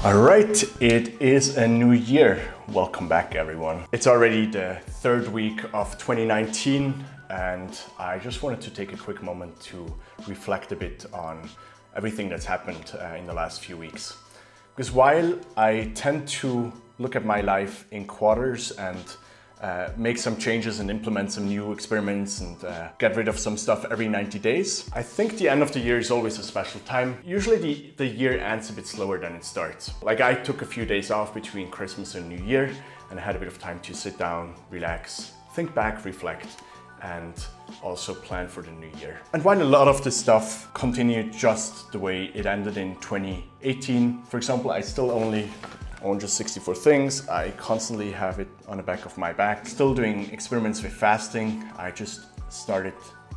All right, it is a new year. Welcome back, everyone. It's already the third week of 2019, and I just wanted to take a quick moment to reflect a bit on everything that's happened in the last few weeks. Because while I tend to look at my life in quarters and make some changes and implement some new experiments and get rid of some stuff every 90 days. I think the end of the year is always a special time. Usually the year ends a bit slower than it starts. Like I took a few days off between Christmas and New Year and I had a bit of time to sit down, relax, think back, reflect, and also plan for the new year. And while a lot of this stuff continued just the way it ended in 2018, for example, I still only own just 64 things. I constantly have it on the back of my back. Still doing experiments with fasting. I just started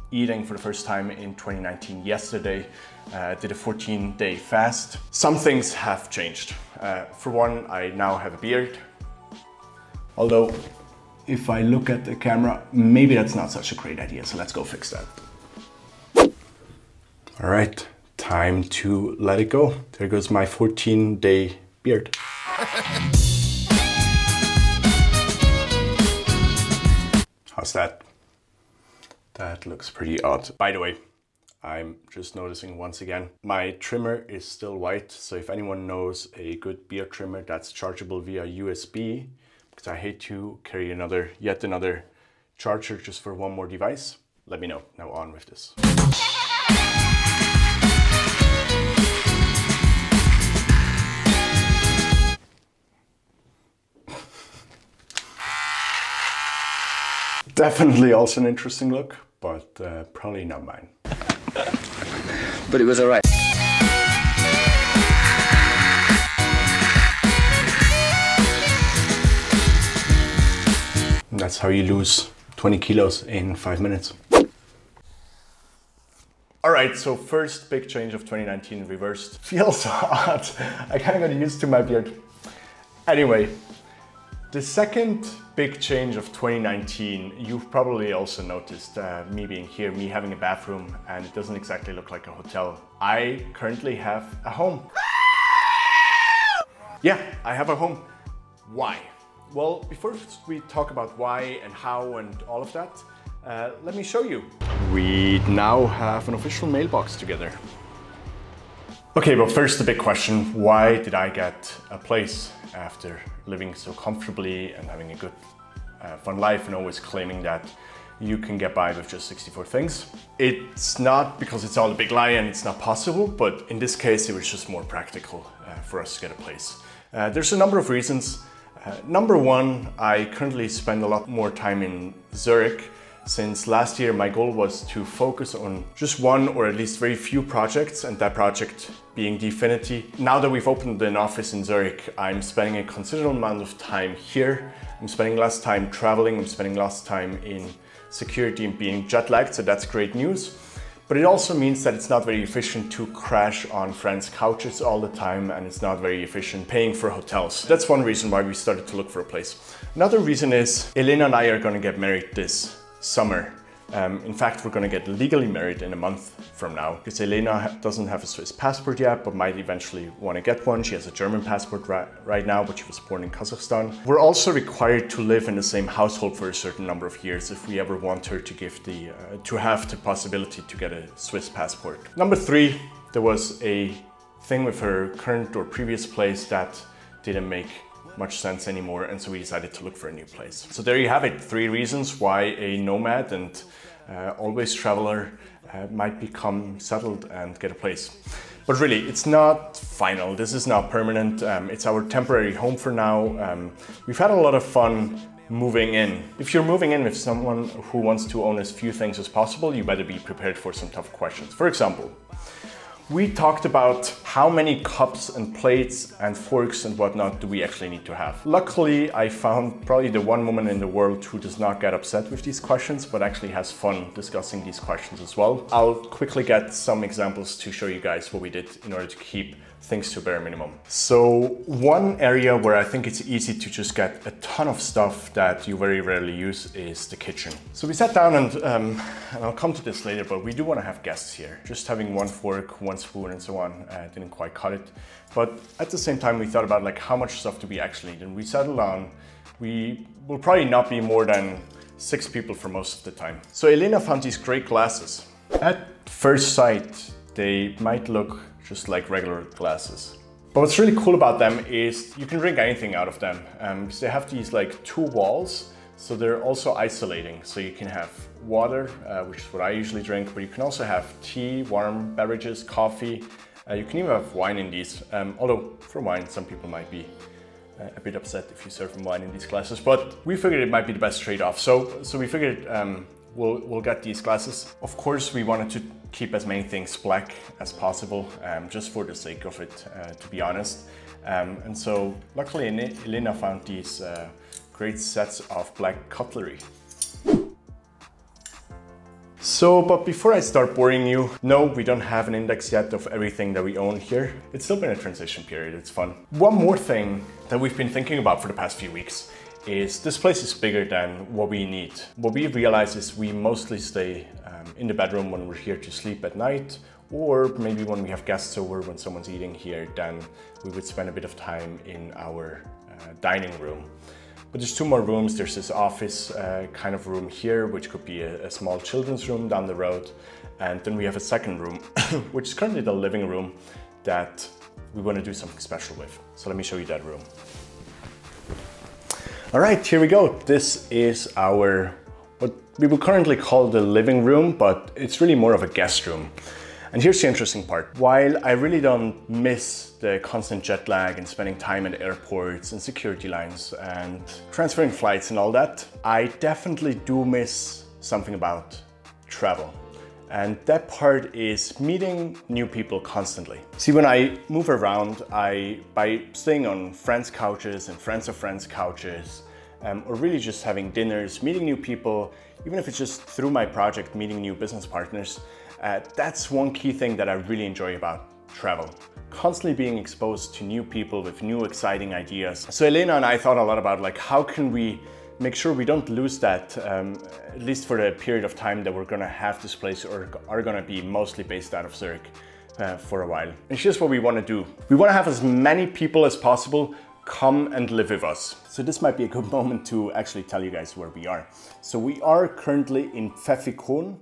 eating for the first time in 2019 yesterday. Did a 14-day fast. Some things have changed. For one, I now have a beard. Although, if I look at the camera, maybe that's not such a great idea, so let's go fix that. All right, time to let it go. There goes my 14-day beard. How's that? That looks pretty odd. By the way, I'm just noticing once again, my trimmer is still white. So if anyone knows a good beard trimmer that's chargeable via USB, because I hate to carry yet another charger just for one more device, let me know. Now on with this. Definitely also an interesting look, but probably not mine. But it was all right. That's how you lose 20 kilos in 5 minutes. All right, so first big change of 2019 reversed. Feels odd. I kind of got used to my beard. Anyway, the second big change of 2019, you've probably also noticed me being here, me having a bathroom, and it doesn't exactly look like a hotel. I currently have a home. Yeah, I have a home. Why? Well, before we talk about why and how and all of that, let me show you. We now have an official mailbox together. Okay, but first the big question, why did I get a place after living so comfortably and having a good fun life and always claiming that you can get by with just 64 things? It's not because it's all a big lie and it's not possible, but in this case it was just more practical for us to get a place. There's a number of reasons. Number one, I currently spend a lot more time in Zurich. Since last year, my goal was to focus on just one or at least very few projects, and that project being Dfinity. Now that we've opened an office in Zurich, I'm spending a considerable amount of time here. I'm spending less time traveling, I'm spending less time in security and being jet lagged, so that's great news. But it also means that it's not very efficient to crash on friends' couches all the time, and it's not very efficient paying for hotels. That's one reason why we started to look for a place. Another reason is Elena and I are going to get married this summer. In fact, we're going to get legally married in a month from now, because Elena doesn't have a Swiss passport yet, but might eventually want to get one. She has a German passport right now, but she was born in Kazakhstan. We're also required to live in the same household for a certain number of years if we ever want her to have the possibility to get a Swiss passport. Number three, there was a thing with her current or previous place that didn't make much sense anymore, and so we decided to look for a new place. So there you have it, 3 reasons why a nomad and always traveler might become settled and get a place. But really, it's not final. This is not permanent. It's our temporary home for now. We've had a lot of fun moving in. If you're moving in with someone who wants to own as few things as possible, you better be prepared for some tough questions. For example, we talked about how many cups and plates and forks and whatnot do we actually need to have. Luckily, I found probably the one woman in the world who does not get upset with these questions, but actually has fun discussing these questions as well. I'll quickly get some examples to show you guys what we did in order to keep things to a bare minimum. So one area where I think it's easy to just get a ton of stuff that you very rarely use is the kitchen. So we sat down and I'll come to this later, but we do want to have guests here. Just having one fork, one spoon and so on didn't didn't quite cut it. But at the same time, we thought about like how much stuff do we actually need, and we settled on we will probably not be more than 6 people for most of the time. So Elena found these great glasses. At first sight, they might look just like regular glasses. But what's really cool about them is you can drink anything out of them, because they have these like 2 walls, so they're also isolating. So you can have water, which is what I usually drink, but you can also have tea, warm beverages, coffee. You can even have wine in these, although for wine, some people might be a bit upset if you serve them wine in these glasses, but we figured it might be the best trade-off. So we figured we'll get these glasses. Of course, we wanted to keep as many things black as possible, just for the sake of it, to be honest. And so luckily Elena found these great sets of black cutlery. So, but before I start boring you, no, we don't have an index yet of everything that we own here. It's still been a transition period, it's fun. One more thing that we've been thinking about for the past few weeks is this place is bigger than what we need. What we realize is we mostly stay in the bedroom when we're here to sleep at night, or maybe when we have guests over, when someone's eating here, then we would spend a bit of time in our dining room. But there's 2 more rooms. There's this office kind of room here, which could be a small children's room down the road. And then we have a second room, which is currently the living room that we want to do something special with. So let me show you that room. All right, here we go. This is our, what we would currently call the living room, but it's really more of a guest room. And here's the interesting part. While I really don't miss the constant jet lag and spending time at airports and security lines and transferring flights and all that, I definitely do miss something about travel. And that part is meeting new people constantly. See, when I move around, by staying on friends' couches and friends of friends' couches, or really just having dinners, meeting new people, even if it's just through my project, meeting new business partners, that's one key thing that I really enjoy about travel. Constantly being exposed to new people with new exciting ideas. So Elena and I thought a lot about like, how can we make sure we don't lose that, at least for the period of time that we're gonna have this place or are gonna be mostly based out of Zurich for a while. And here's what we wanna do. We wanna have as many people as possible come and live with us. So this might be a good moment to actually tell you guys where we are. So we are currently in Pfäffikon,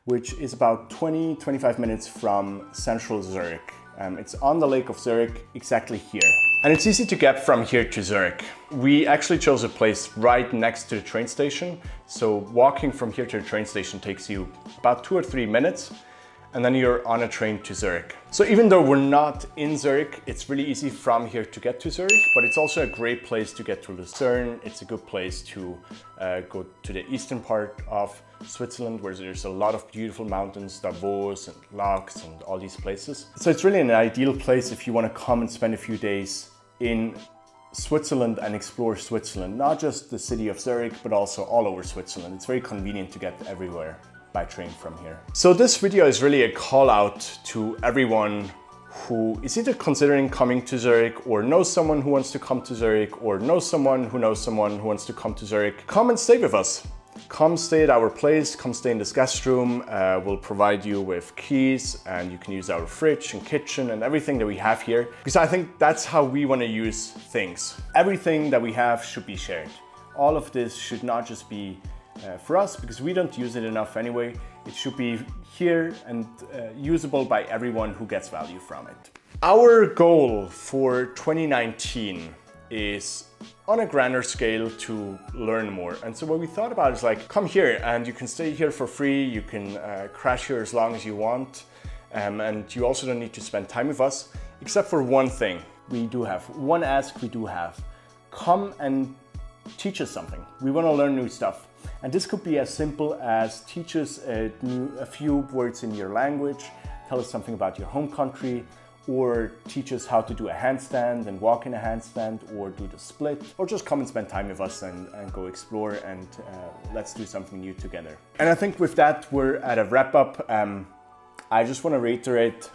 which is about 20-25 minutes from central Zurich. It's on the Lake of Zurich, exactly here. And it's easy to get from here to Zurich. We actually chose a place right next to the train station. So walking from here to the train station takes you about 2 or 3 minutes, and then you're on a train to Zurich. So even though we're not in Zurich, it's really easy from here to get to Zurich, but it's also a great place to get to Lucerne. It's a good place to go to the eastern part of Switzerland, where there's a lot of beautiful mountains, Davos and Laux and all these places. So it's really an ideal place if you want to come and spend a few days in Switzerland and explore Switzerland, not just the city of Zurich, but also all over Switzerland. It's very convenient to get everywhere by train from here. So this video is really a call out to everyone who is either considering coming to Zurich or knows someone who wants to come to Zurich or knows someone who who wants to come to Zurich. Come and stay with us. Come stay at our place, come stay in this guest room. We'll provide you with keys and you can use our fridge and kitchen and everything that we have here. Because I think that's how we want to use things. Everything that we have should be shared. All of this should not just be for us, because we don't use it enough anyway. It should be here and usable by everyone who gets value from it. Our goal for 2019 is on a grander scale to learn more. And so what we thought about is like, come here and you can stay here for free. You can crash here as long as you want. And you also don't need to spend time with us, except for one thing. We do have one ask we do have. Come and teach us something. We want to learn new stuff. And this could be as simple as teach us a few words in your language, tell us something about your home country, or teach us how to do a handstand and walk in a handstand, or do the split, or just come and spend time with us and go explore and let's do something new together. And I think with that, we're at a wrap up. I just want to reiterate,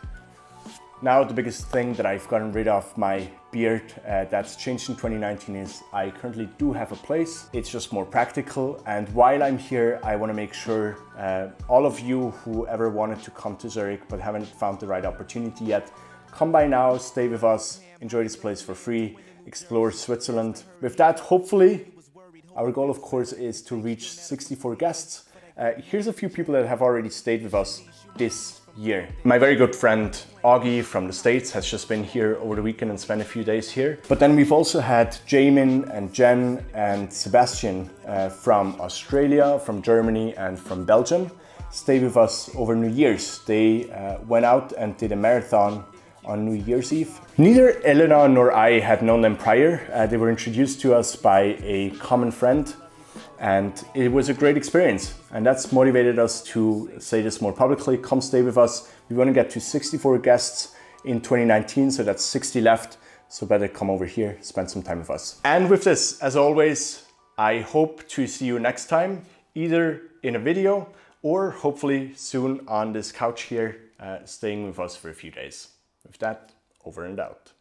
now the biggest thing that I've gotten rid of my beard that's changed in 2019 is I currently do have a place. It's just more practical, and while I'm here I want to make sure all of you who ever wanted to come to Zurich but haven't found the right opportunity yet, come by now, stay with us, enjoy this place for free, explore Switzerland. With that, hopefully, our goal of course is to reach 64 guests. Here's a few people that have already stayed with us this year. My very good friend Augie from the States has just been here over the weekend and spent a few days here. But then we've also had Jamin and Jen and Sebastien from Australia, from Germany and from Belgium stay with us over New Year's. They went out and did a marathon on New Year's Eve. Neither Elena nor I had known them prior. They were introduced to us by a common friend, and it was a great experience. And that's motivated us to say this more publicly. Come stay with us. We want to get to 64 guests in 2019, so that's 60 left. So better come over here, spend some time with us. And with this, as always, I hope to see you next time, either in a video or hopefully soon on this couch here, staying with us for a few days. With that, over and out.